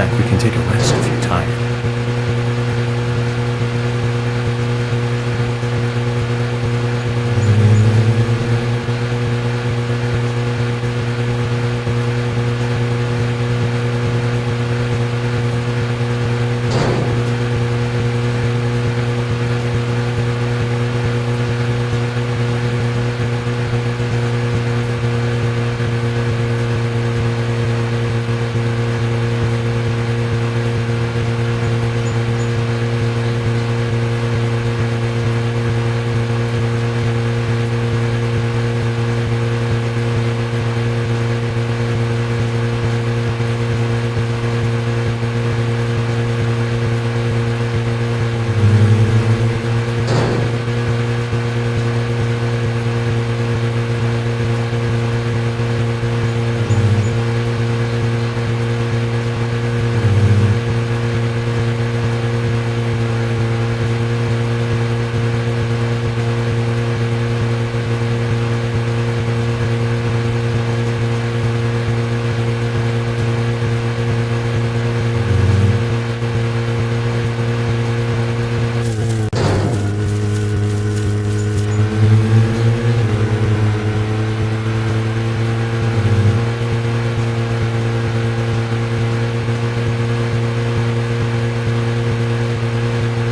Zach, we can take a rest if you're tired.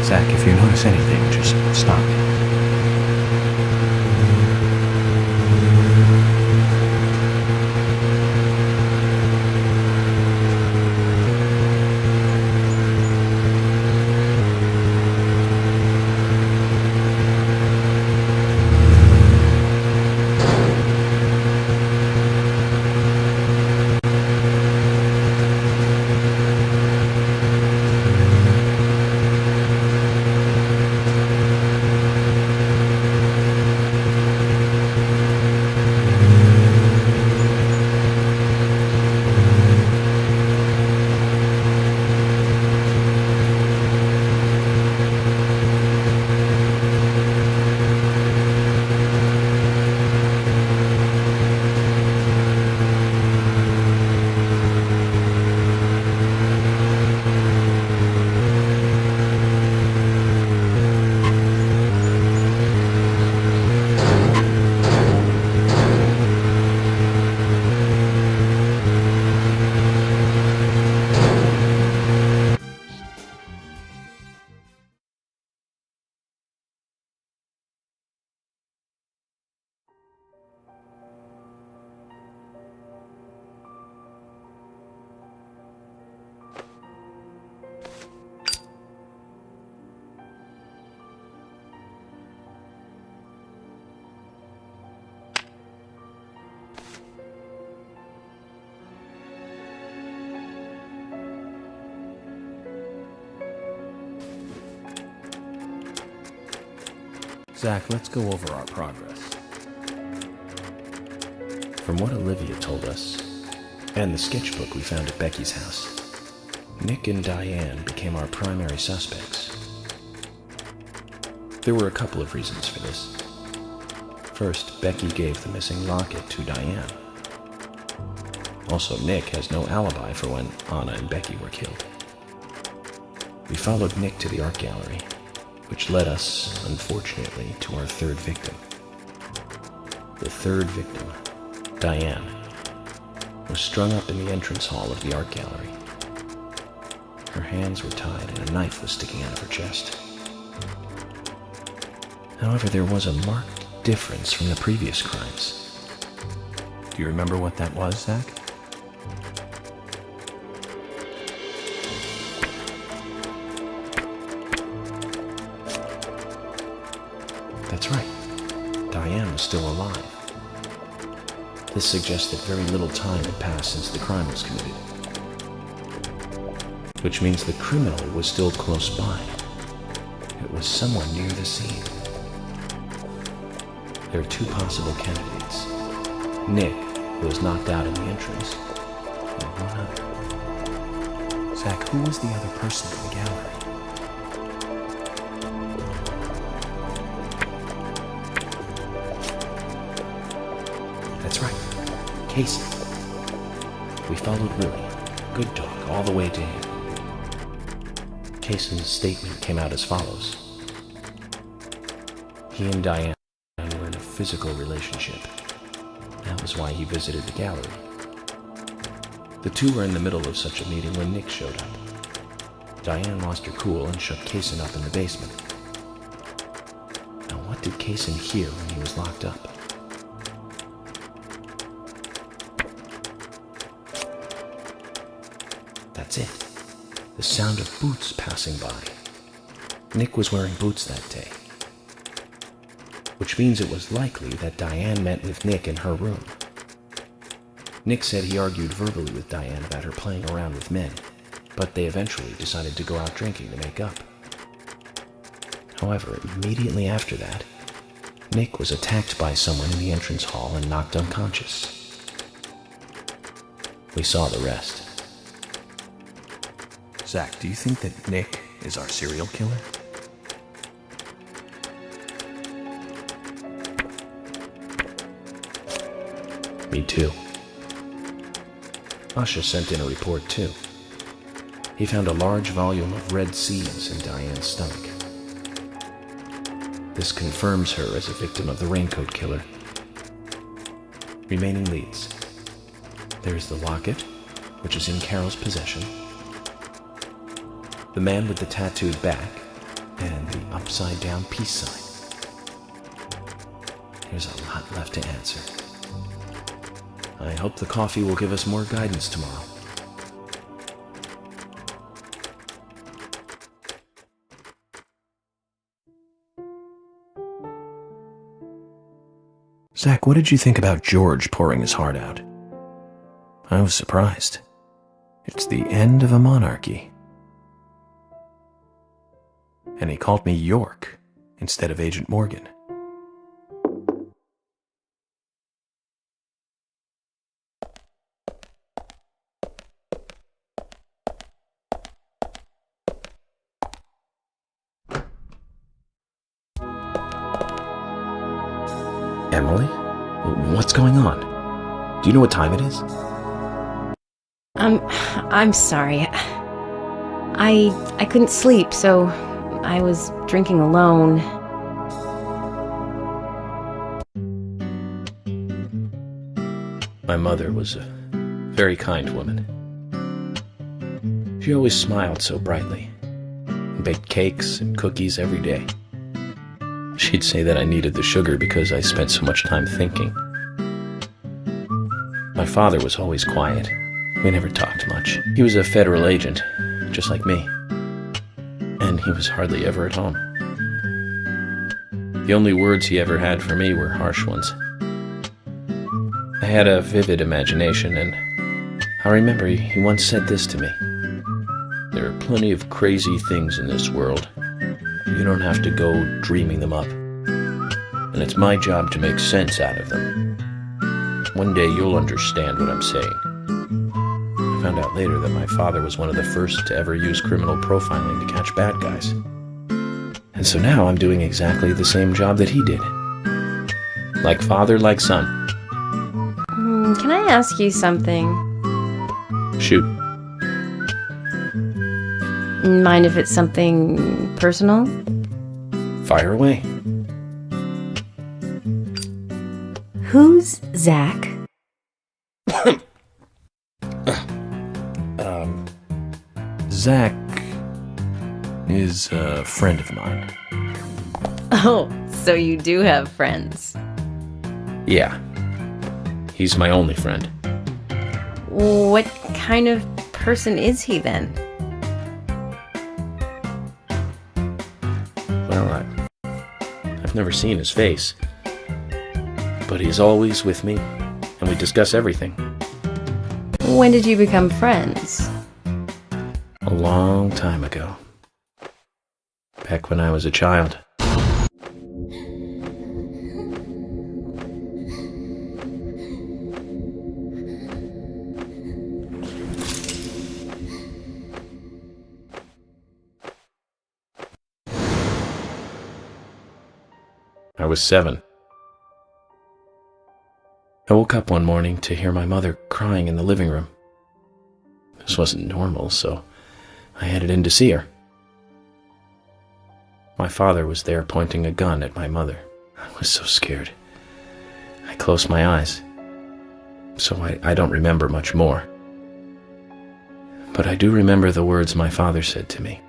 Zach, if you notice anything, just stop me. Zach, let's go over our progress. From what Olivia told us, and the sketchbook we found at Becky's house, Nick and Diane became our primary suspects. There were a couple of reasons for this. First, Becky gave the missing locket to Diane. Also, Nick has no alibi for when Anna and Becky were killed. We followed Nick to the art gallery, which led us, unfortunately, to our third victim. The third victim, Diane, was strung up in the entrance hall of the art gallery. Her hands were tied and a knife was sticking out of her chest. However, there was a marked difference from the previous crimes. Do you remember what that was, Zach? That's right. Diane was still alive. This suggests that very little time had passed since the crime was committed. Which means the criminal was still close by. It was someone near the scene. There are two possible candidates. Nick, who was knocked out in the entrance, and one other. Zach, who was the other person in the gallery? That's right, Casey. We followed Willie, good dog, all the way to him. Cason's statement came out as follows. He and Diane were in a physical relationship. That was why he visited the gallery. The two were in the middle of such a meeting when Nick showed up. Diane lost her cool and shut Cason up in the basement. Now, what did Cason hear when he was locked up? That's it. The sound of boots passing by. Nick was wearing boots that day, which means it was likely that Diane met with Nick in her room. Nick said he argued verbally with Diane about her playing around with men, but they eventually decided to go out drinking to make up. However, immediately after that, Nick was attacked by someone in the entrance hall and knocked unconscious. We saw the rest. Zach, do you think that Nick is our serial killer? Me too. Asha sent in a report too. He found a large volume of red seeds in Diane's stomach. This confirms her as a victim of the Raincoat Killer. Remaining leads. There's the locket, which is in Carol's possession, the man with the tattooed back, and the upside-down peace sign. There's a lot left to answer. I hope the coffee will give us more guidance tomorrow. Zach, what did you think about George pouring his heart out? I was surprised. It's the end of a monarchy. And he called me York instead of Agent Morgan. Emily? What's going on? Do you know what time it is? I'm sorry. I couldn't sleep, so I was drinking alone. My mother was a very kind woman. She always smiled so brightly, and baked cakes and cookies every day. She'd say that I needed the sugar because I spent so much time thinking. My father was always quiet. We never talked much. He was a federal agent, just like me. And he was hardly ever at home. The only words he ever had for me were harsh ones. I had a vivid imagination, and I remember he once said this to me. There are plenty of crazy things in this world. You don't have to go dreaming them up. And it's my job to make sense out of them. One day you'll understand what I'm saying. I found out later that my father was one of the first to ever use criminal profiling to catch bad guys. And so now I'm doing exactly the same job that he did. Like father, like son. Can I ask you something? Shoot. Mind if it's something personal? Fire away. Who's Zach? Zach is a friend of mine. Oh, so you do have friends. Yeah. He's my only friend. What kind of person is he then? Well, I've never seen his face. But he's always with me, and we discuss everything. When did you become friends? A long time ago. Back when I was a child. I was 7. I woke up one morning to hear my mother crying in the living room. This wasn't normal, so I headed in to see her. My father was there pointing a gun at my mother. I was so scared. I closed my eyes, so I don't remember much more. But I do remember the words my father said to me.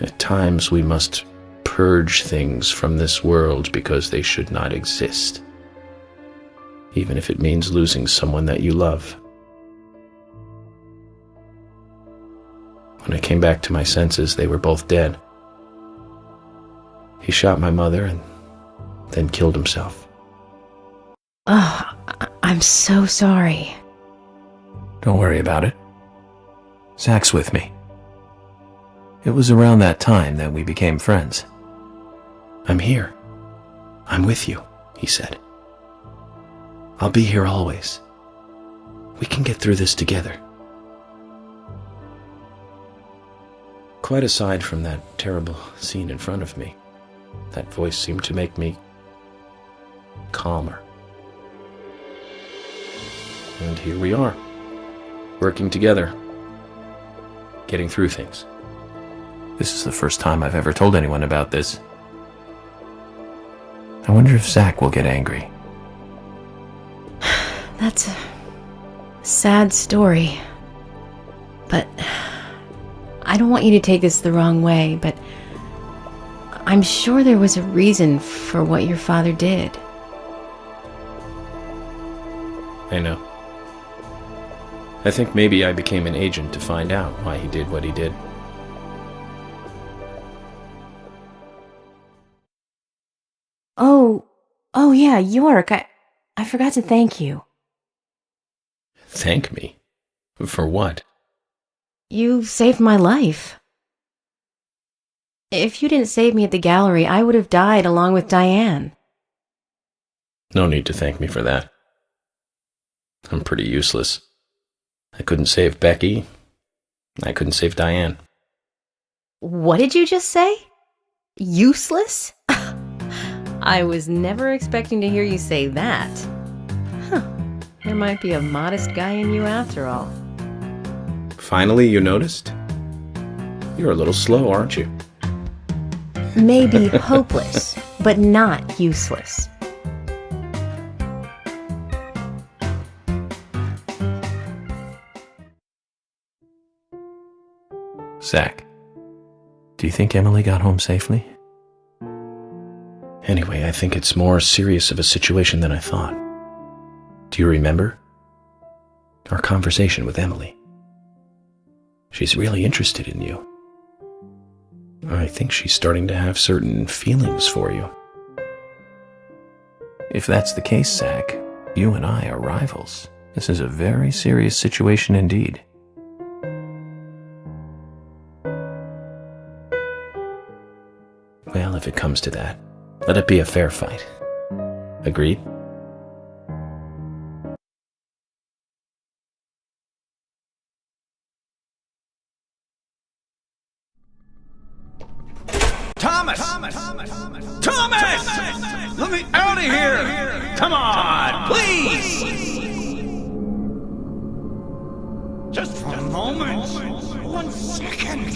At times we must purge things from this world because they should not exist, even if it means losing someone that you love. When I came back to my senses, they were both dead. He shot my mother and then killed himself. Oh, I'm so sorry. Don't worry about it. Zach's with me. It was around that time that we became friends. I'm here. I'm with you, he said. I'll be here always. We can get through this together. Quite aside from that terrible scene in front of me, that voice seemed to make me calmer. And here we are, working together, getting through things. This is the first time I've ever told anyone about this. I wonder if Zach will get angry. That's a sad story. But I don't want you to take this the wrong way, but I'm sure there was a reason for what your father did. I know. I think maybe I became an agent to find out why he did what he did. Oh yeah, York, I forgot to thank you. Thank me? For what? You saved my life. If you didn't save me at the gallery, I would have died along with Diane. No need to thank me for that. I'm pretty useless. I couldn't save Becky. I couldn't save Diane. What did you just say? Useless? I was never expecting to hear you say that. Huh. There might be a modest guy in you after all. Finally, you noticed? You're a little slow, aren't you? Maybe hopeless, but not useless. Zach, do you think Emily got home safely? Anyway, I think it's more serious of a situation than I thought. Do you remember our conversation with Emily? She's really interested in you. I think she's starting to have certain feelings for you. If that's the case, Zach, you and I are rivals. This is a very serious situation indeed. Well, if it comes to that, let it be a fair fight. Agreed? Thomas! Thomas! Let me out of here! Come on, please! Just for a moment. 1 second.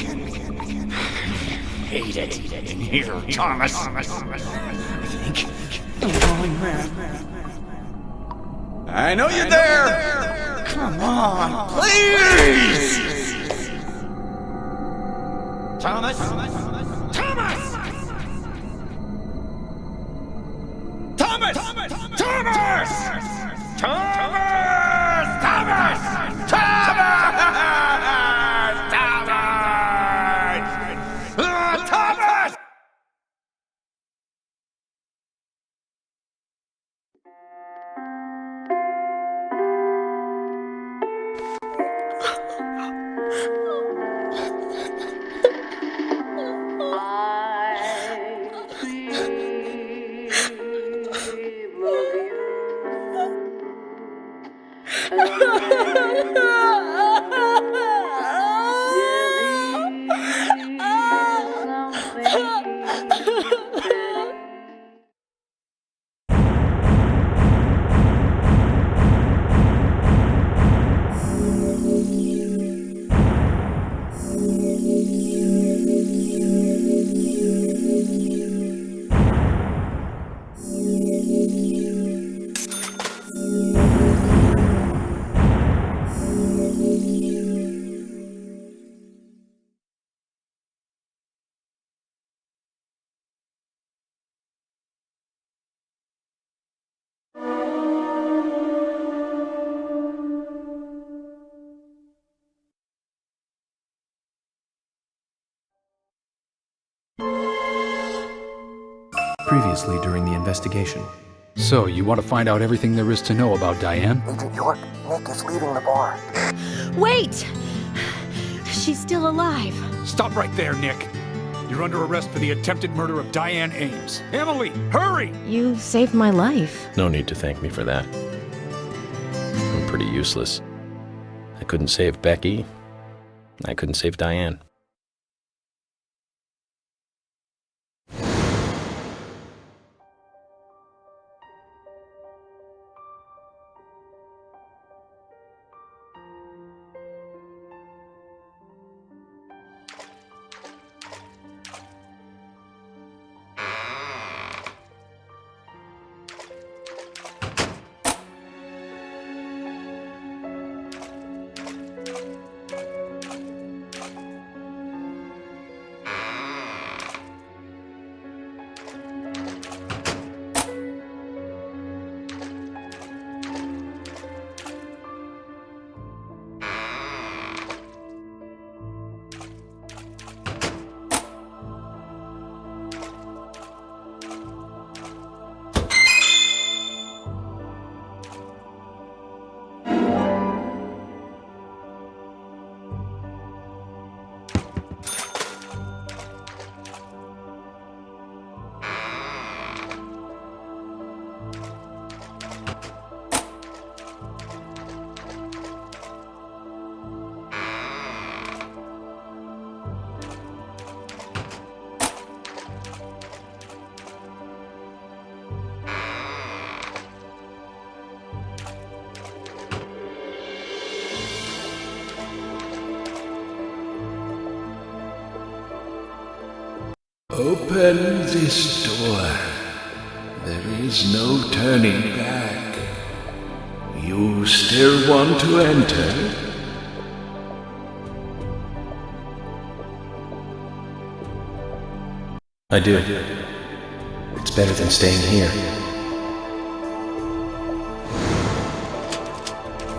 Hate it in here, Thomas. I think I'm going mad. I know you're there! Come on, please! Thomas! Thomas! Thomas! Thomas! Thomas! Thomas! Thomas! Thomas! previously during the investigation. So, you want to find out everything there is to know about Diane? Agent York, Nick is leaving the bar. Wait! She's still alive. Stop right there, Nick. You're under arrest for the attempted murder of Diane Ames. Emily, hurry! You saved my life. No need to thank me for that. I'm pretty useless. I couldn't save Becky. I couldn't save Diane. Open this door. There is no turning back. You still want to enter? I do. It's better than staying here.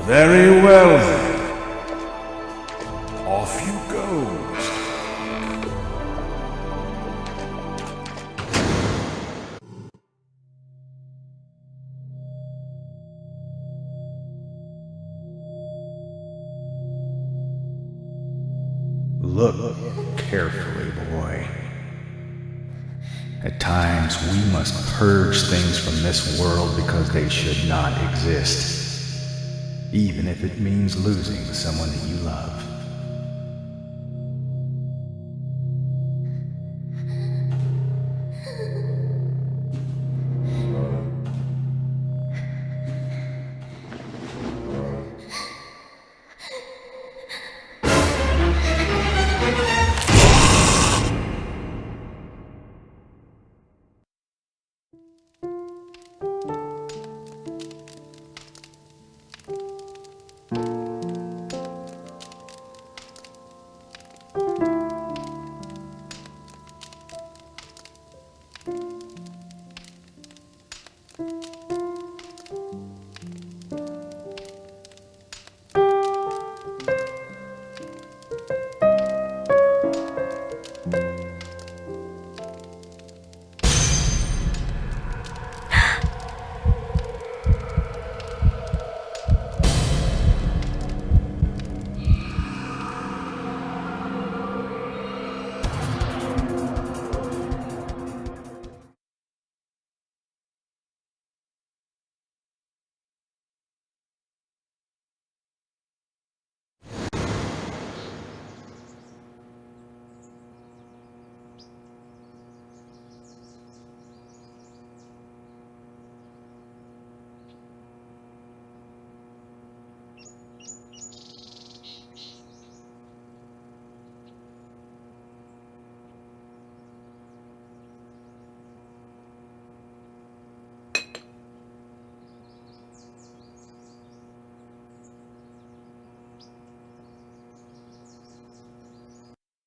Very well then. Off you go. Look carefully, boy. At times, we must purge things from this world because they should not exist, even if it means losing someone that you love.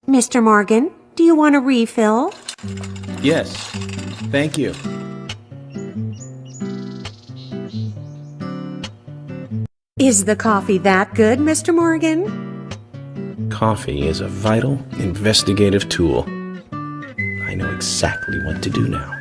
Mr. Morgan, do you want a refill? Yes, thank you. Is the coffee that good, Mr. Morgan? Coffee is a vital, investigative tool. I know exactly what to do now.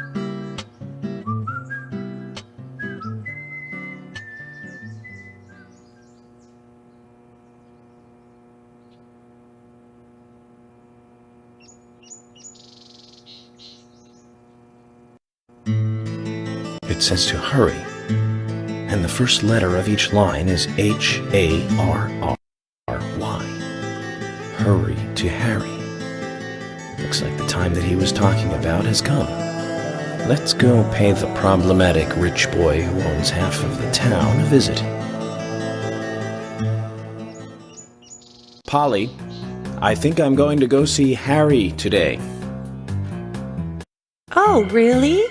It says to hurry, and the first letter of each line is H-A-R-R-Y. Hurry to Harry. Looks like the time that he was talking about has come. Let's go pay the problematic rich boy who owns half of the town a visit. Polly, I think I'm going to go see Harry today. Oh, really?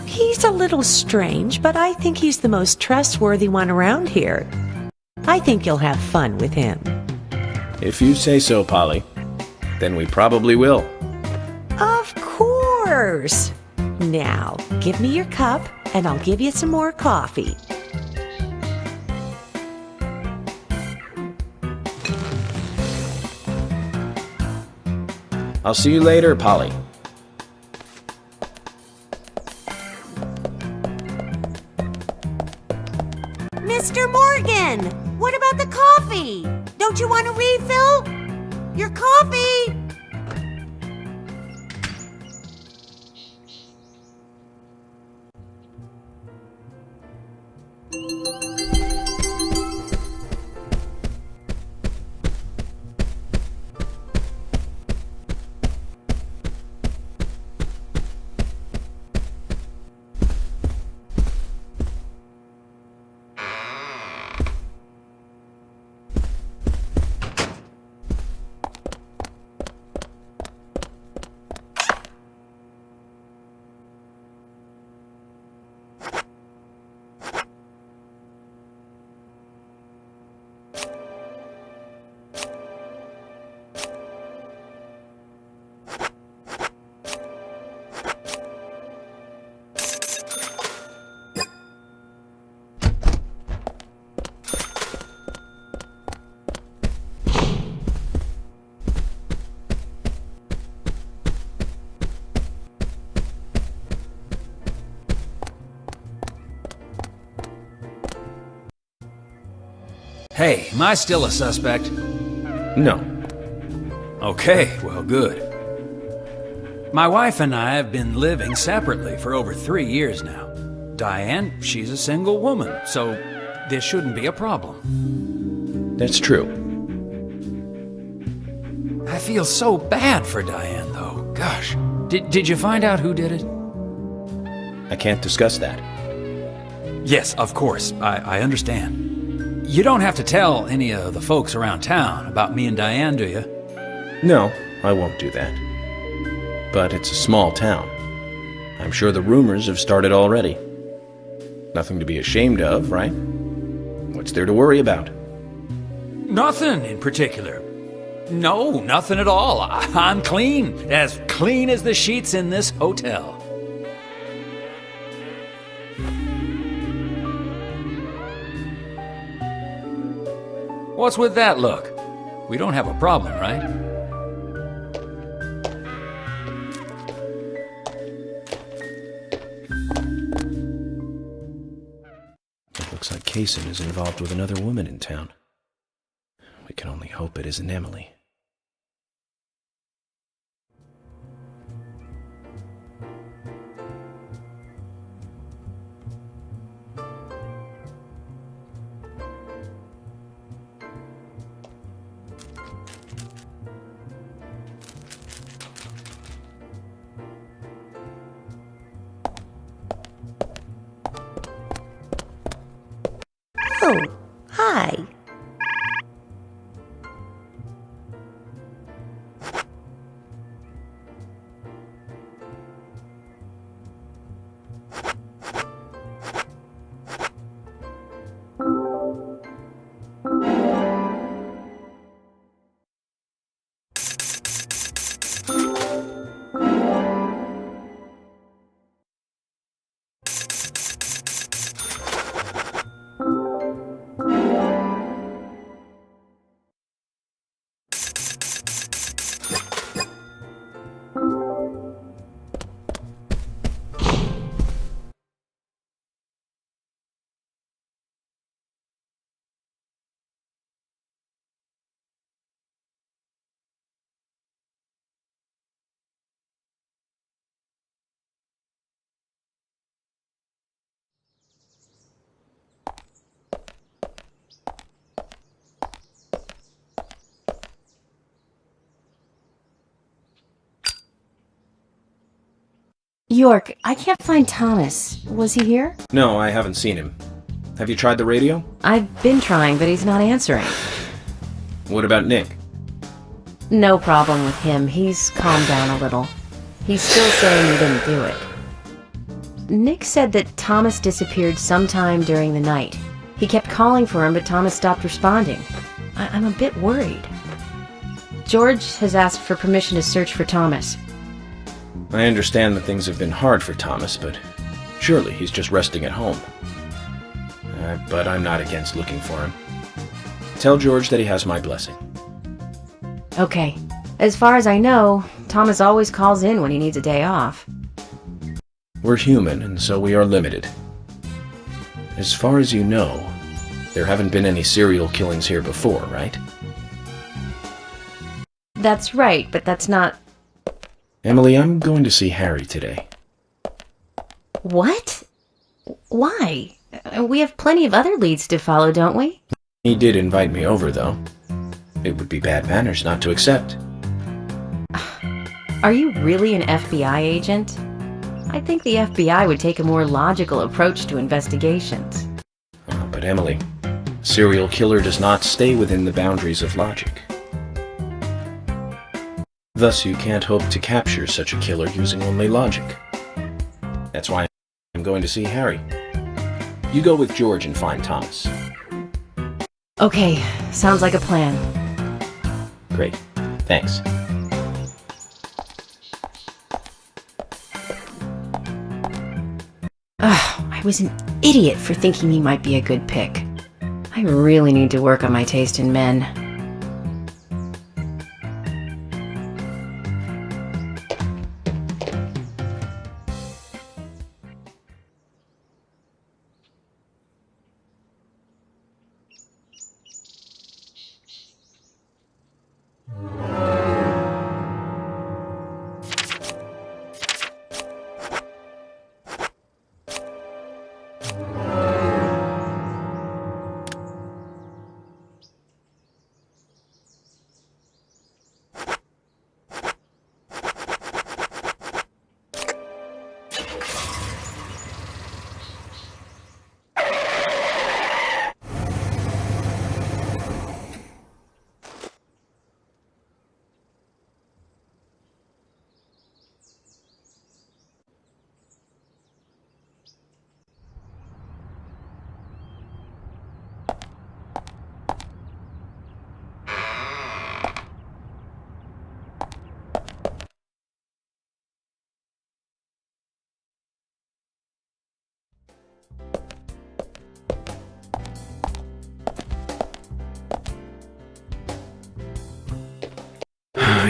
He's a little strange, but I think he's the most trustworthy one around here. I think you'll have fun with him. If you say so, Polly, then we probably will. Of course! Now, give me your cup, and I'll give you some more coffee. I'll see you later, Polly. Mr. Morgan, what about the coffee? Don't you want a refill? Your coffee! Hey, am I still a suspect? No. Okay, well, good. My wife and I have been living separately for over 3 years now. Diane, she's a single woman, so this shouldn't be a problem. That's true. I feel so bad for Diane, though. Gosh. Did you find out who did it? I can't discuss that. Yes, of course. I understand. You don't have to tell any of the folks around town about me and Diane, do you? No, I won't do that. But it's a small town. I'm sure the rumors have started already. Nothing to be ashamed of, right? What's there to worry about? Nothing in particular. No, nothing at all. I'm clean as the sheets in this hotel. What's with that look? We don't have a problem, right? It looks like Kaysen is involved with another woman in town. We can only hope it isn't Emily. Oh, hi. York, I can't find Thomas. Was he here? No, I haven't seen him. Have you tried the radio? I've been trying, but he's not answering. What about Nick? No problem with him. He's calmed down a little. He's still saying he didn't do it. Nick said that Thomas disappeared sometime during the night. He kept calling for him, but Thomas stopped responding. I'm a bit worried. George has asked for permission to search for Thomas. I understand that things have been hard for Thomas, but surely he's just resting at home. But I'm not against looking for him. Tell George that he has my blessing. Okay. As far as I know, Thomas always calls in when he needs a day off. We're human, and so we are limited. As far as you know, there haven't been any serial killings here before, right? That's right, but that's not... Emily, I'm going to see Harry today. What? Why? We have plenty of other leads to follow, don't we? He did invite me over, though. It would be bad manners not to accept. Are you really an FBI agent? I think the FBI would take a more logical approach to investigations. But Emily, a serial killer does not stay within the boundaries of logic. Thus, you can't hope to capture such a killer using only logic. That's why I'm going to see Harry. You go with George and find Thomas. Okay, sounds like a plan. Great. Thanks. I was an idiot for thinking he might be a good pick. I really need to work on my taste in men.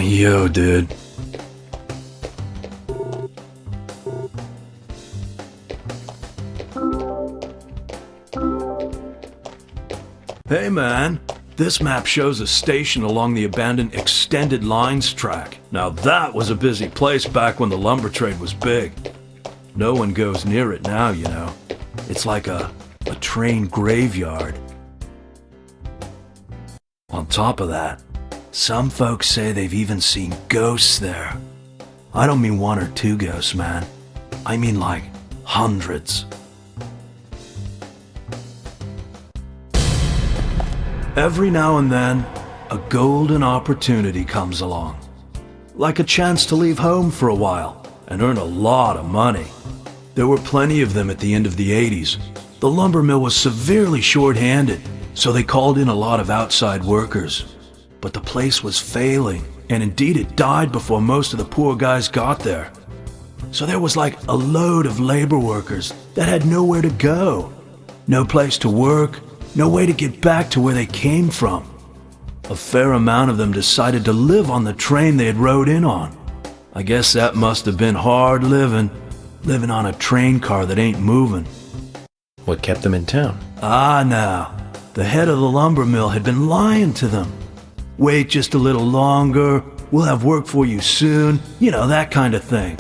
Yo, dude. Hey, man. This map shows a station along the abandoned Extended Lines track. Now that was a busy place back when the lumber trade was big. No one goes near it now, you know. It's like a train graveyard. On top of that, some folks say they've even seen ghosts there. I don't mean one or two ghosts, man. I mean like hundreds. Every now and then, a golden opportunity comes along. Like a chance to leave home for a while and earn a lot of money. There were plenty of them at the end of the 80s. The lumber mill was severely short-handed, so they called in a lot of outside workers. But the place was failing, and indeed it died before most of the poor guys got there. So there was like a load of labor workers that had nowhere to go. No place to work, no way to get back to where they came from. A fair amount of them decided to live on the train they had rode in on. I guess that must have been hard living on a train car that ain't moving. What kept them in town? Now, the head of the lumber mill had been lying to them. Wait just a little longer, we'll have work for you soon, you know, that kind of thing.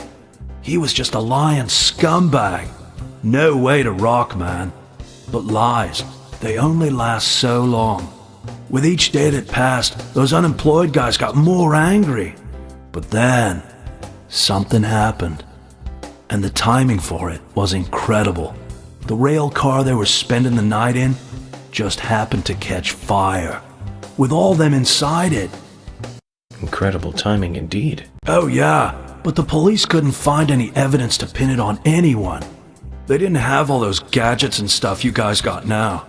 He was just a lying scumbag. No way to rock, man. But lies, they only last so long. With each day that passed, those unemployed guys got more angry. But then, something happened. And the timing for it was incredible. The rail car they were spending the night in just happened to catch fire, with all them inside it. Incredible timing indeed. Oh yeah, but the police couldn't find any evidence to pin it on anyone. They didn't have all those gadgets and stuff you guys got now.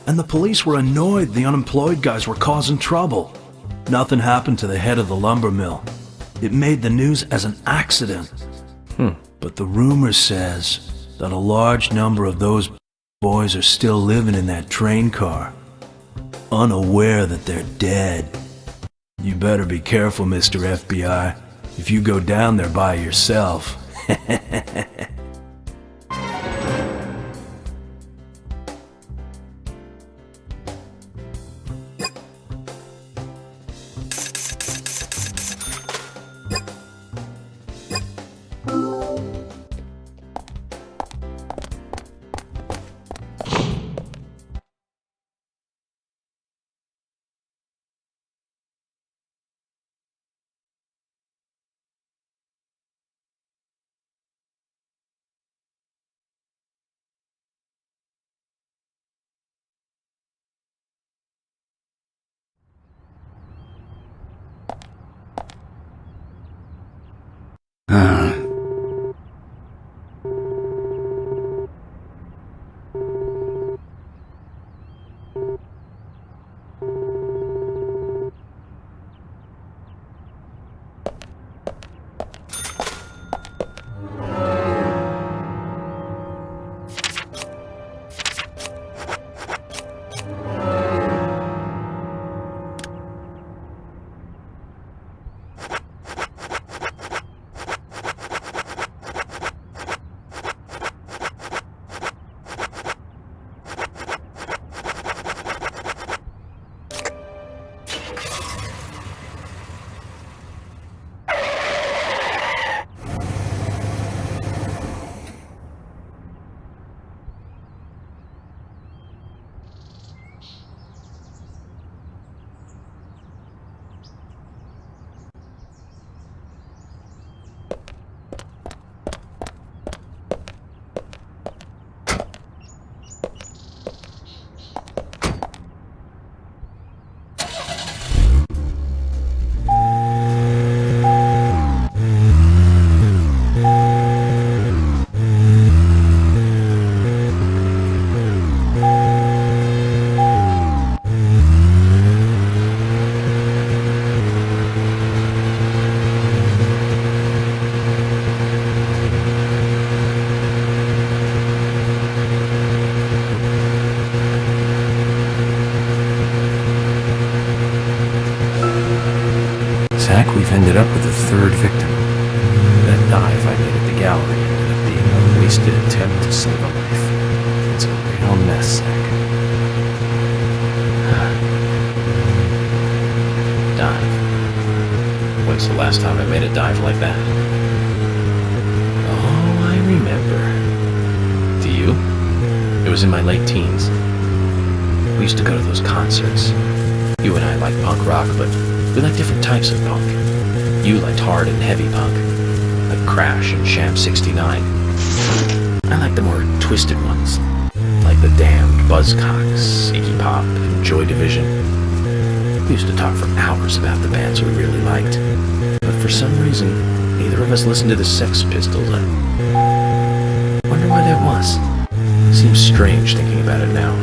And the police were annoyed the unemployed guys were causing trouble. Nothing happened to the head of the lumber mill. It made the news as an accident. But the rumor says that a large number of those boys are still living in that train car, unaware that they're dead. You better be careful, Mr. FBI, if you go down there by yourself. Zach, we've ended up with a third victim. That dive I made at the gallery ended up being a wasted attempt to save a life. It's a real mess, Zach. Dive. When's the last time I made a dive like that? Oh, I remember. Do you? It was in my late teens. We used to go to those concerts. You and I like punk rock, but we like different types of punk. You liked hard and heavy punk, like Crash and Sham 69. I like the more twisted ones, like the Damned, Buzzcocks, Iggy Pop, and Joy Division. We used to talk for hours about the bands we really liked, but for some reason, neither of us listened to the Sex Pistols. I wonder why that was. Seems strange thinking about it now.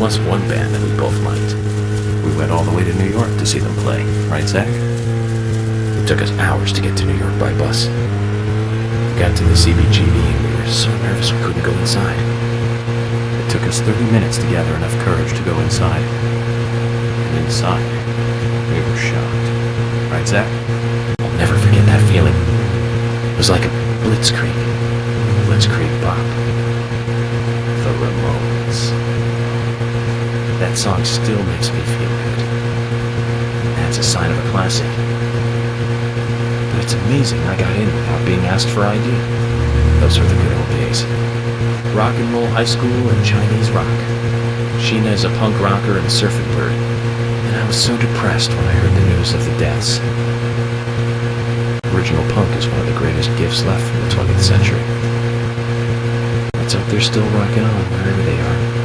was one band that we both liked. We went all the way to New York to see them play, right, Zach? It took us hours to get to New York by bus. We got to the CBGB and we were so nervous we couldn't go inside. It took us 30 minutes to gather enough courage to go inside. And inside, we were shocked. Right, Zach? I'll never forget that feeling. It was like a blitzkrieg bop. The Ramones. That song still makes me feel good. That's a sign of a classic. But it's amazing I got in without being asked for ID. Those were the good old days. Rock and roll high school and Chinese rock. Sheena is a punk rocker and surfing bird. And I was so depressed when I heard the news of the deaths. Original punk is one of the greatest gifts left from the 20th century. Let's hope they're still rocking on wherever they are.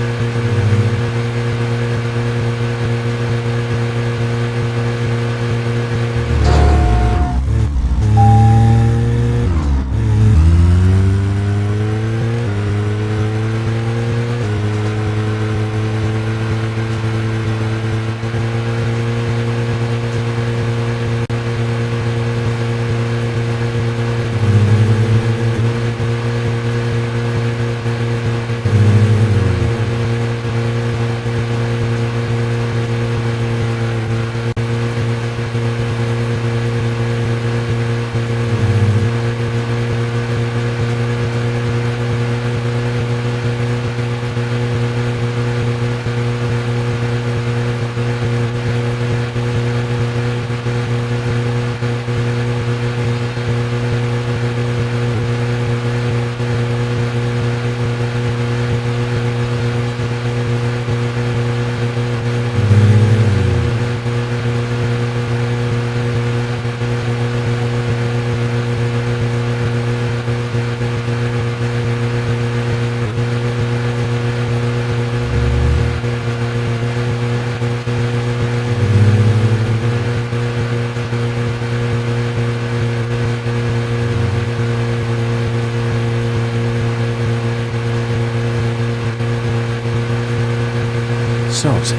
So, Zach,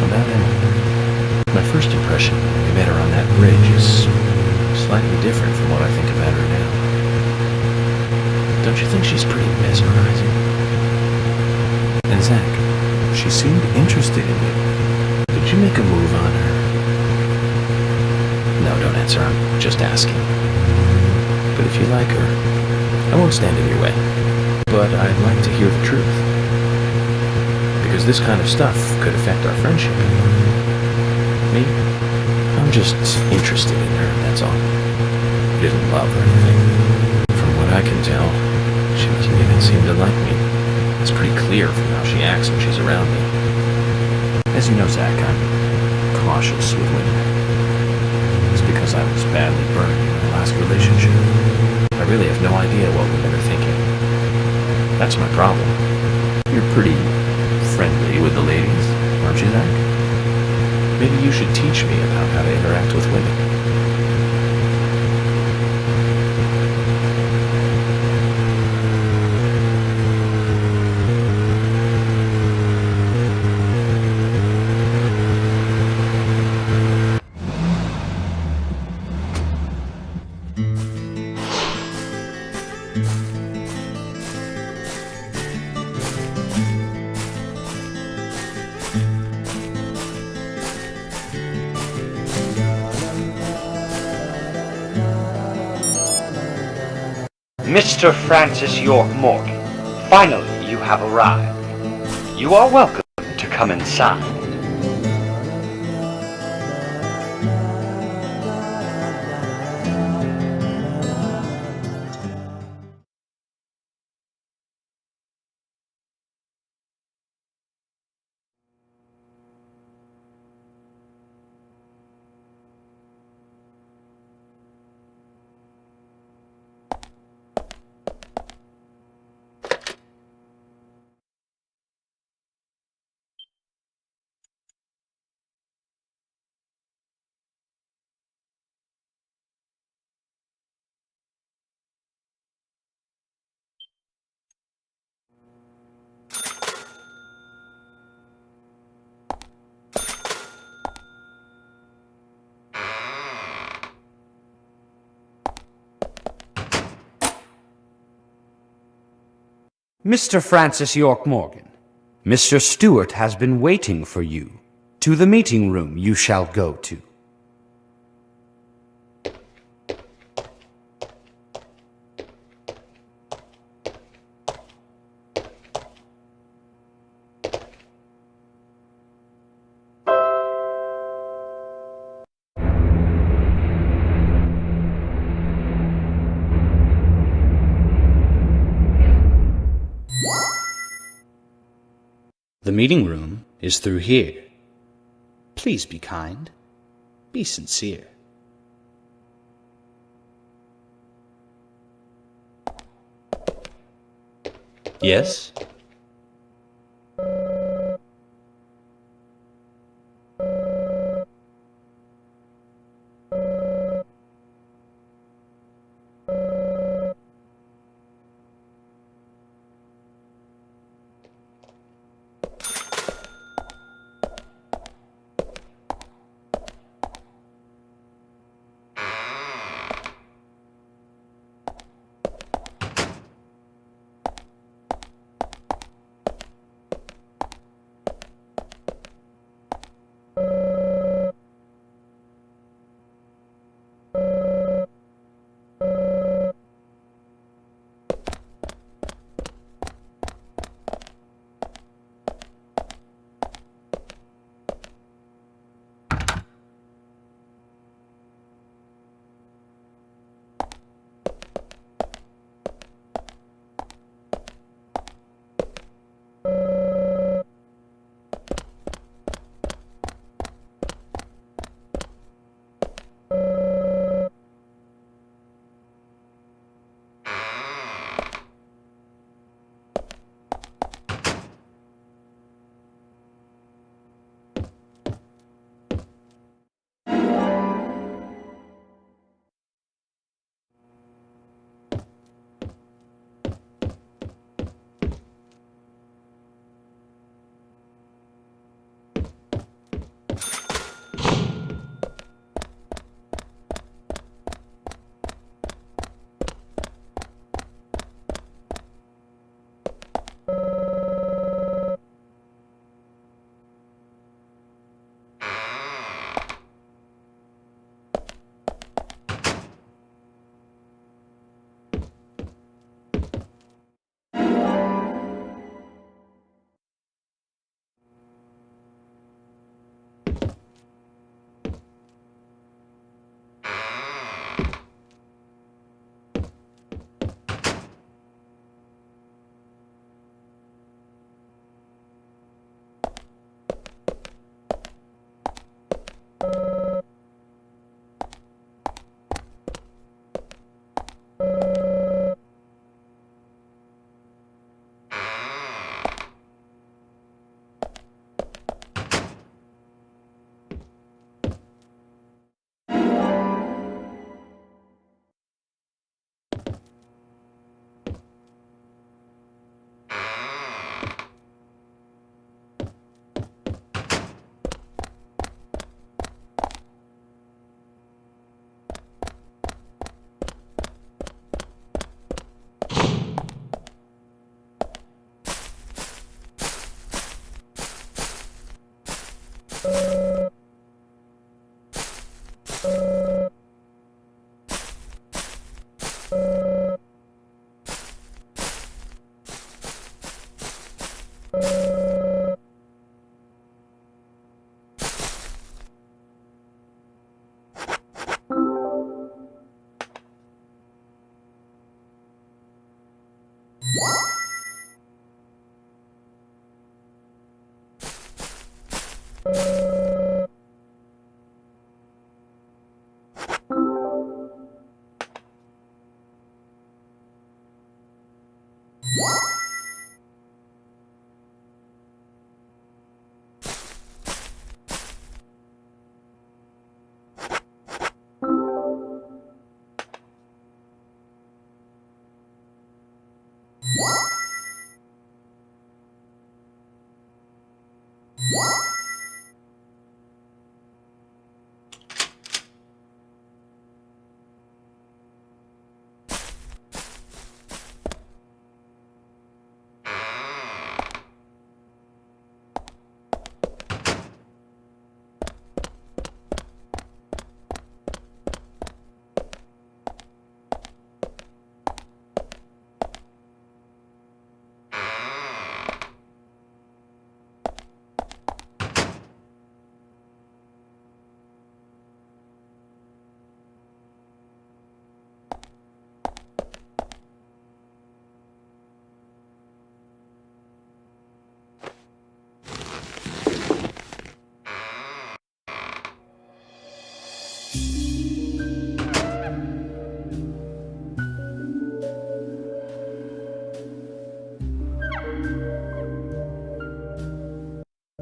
about Emily. My first impression when we met her on that bridge is slightly different from what I think about her now. Don't you think she's pretty mesmerizing? And Zach, she seemed interested in you. Did you make a move on her? No, don't answer. I'm just asking. But if you like her, I won't stand in your way. But I'd like to hear the truth. Because this kind of stuff could affect our friendship. Me? I'm just interested in her, that's all. I didn't love or anything. From what I can tell, she doesn't even seem to like me. It's pretty clear from how she acts when she's around me. As you know, Zach, I'm cautious with women. It's because I was badly burned in my last relationship. I really have no idea what women are thinking. That's my problem. You're pretty friendly with the ladies, aren't you, Zach? Maybe you should teach me about how to interact with women. Mr. Francis York Morgan, finally you have arrived. You are welcome to come inside. Mr. Francis York Morgan, Mr. Stewart has been waiting for you. To the meeting room you shall go to. The meeting room is through here. Please be kind. Be sincere. Yes?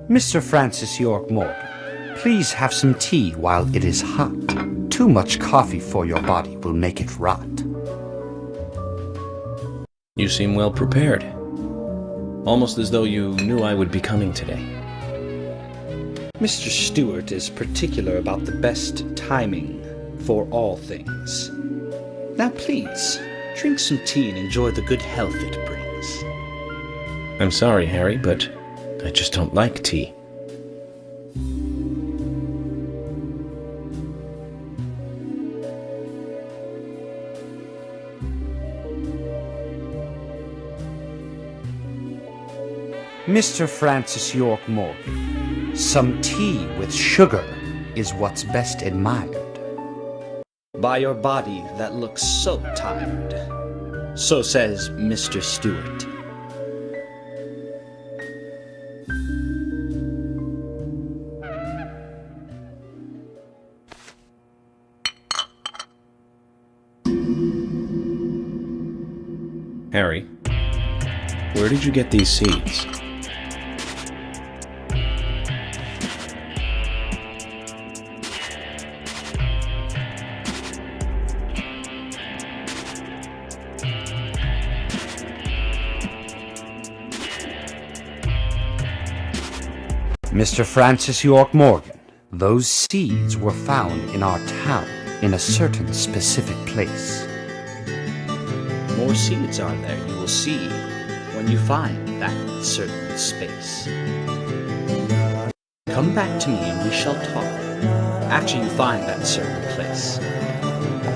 Mr. Francis York Morgan, please have some tea while it is hot. Too much coffee for your body will make it rot. You seem well prepared. Almost as though you knew I would be coming today. Mr. Stewart is particular about the best timing for all things. Now please, drink some tea and enjoy the good health it brings. I'm sorry, Harry, but I just don't like tea. Mr. Francis York Morgan, some tea with sugar is what's best admired by your body that looks so tired. So says Mr. Stewart. Harry, where did you get these seeds? Mr. Francis York Morgan, those seeds were found in our town in a certain specific place. More seeds are there, you will see, when you find that certain space. Come back to me and we shall talk after you find that certain place.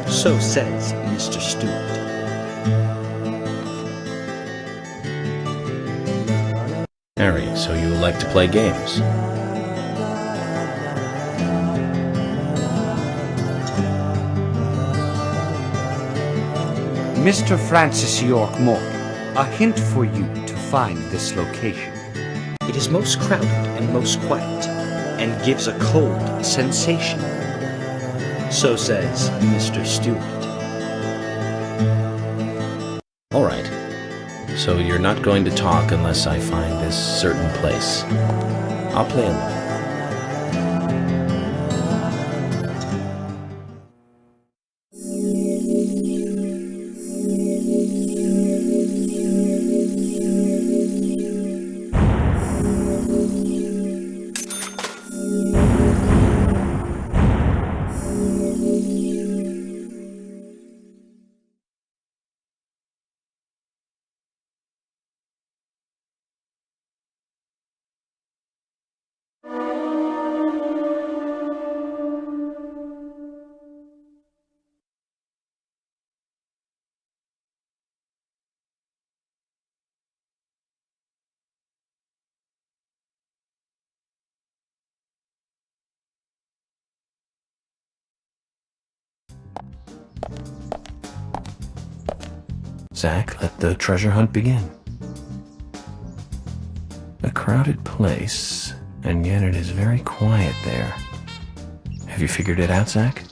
So says Mr. Stewart. Harry, so you like to play games? Mr. Francis York Morgan, a hint for you to find this location. It is most crowded and most quiet, and gives a cold sensation. So says Mr. Stewart. All right. So you're not going to talk unless I find this certain place. I'll play along. Zach, let the treasure hunt begin. A crowded place, and yet it is very quiet there. Have you figured it out, Zach?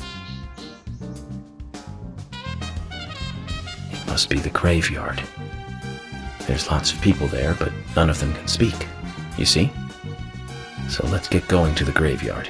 It must be the graveyard. There's lots of people there, but none of them can speak. You see? So let's get going to the graveyard.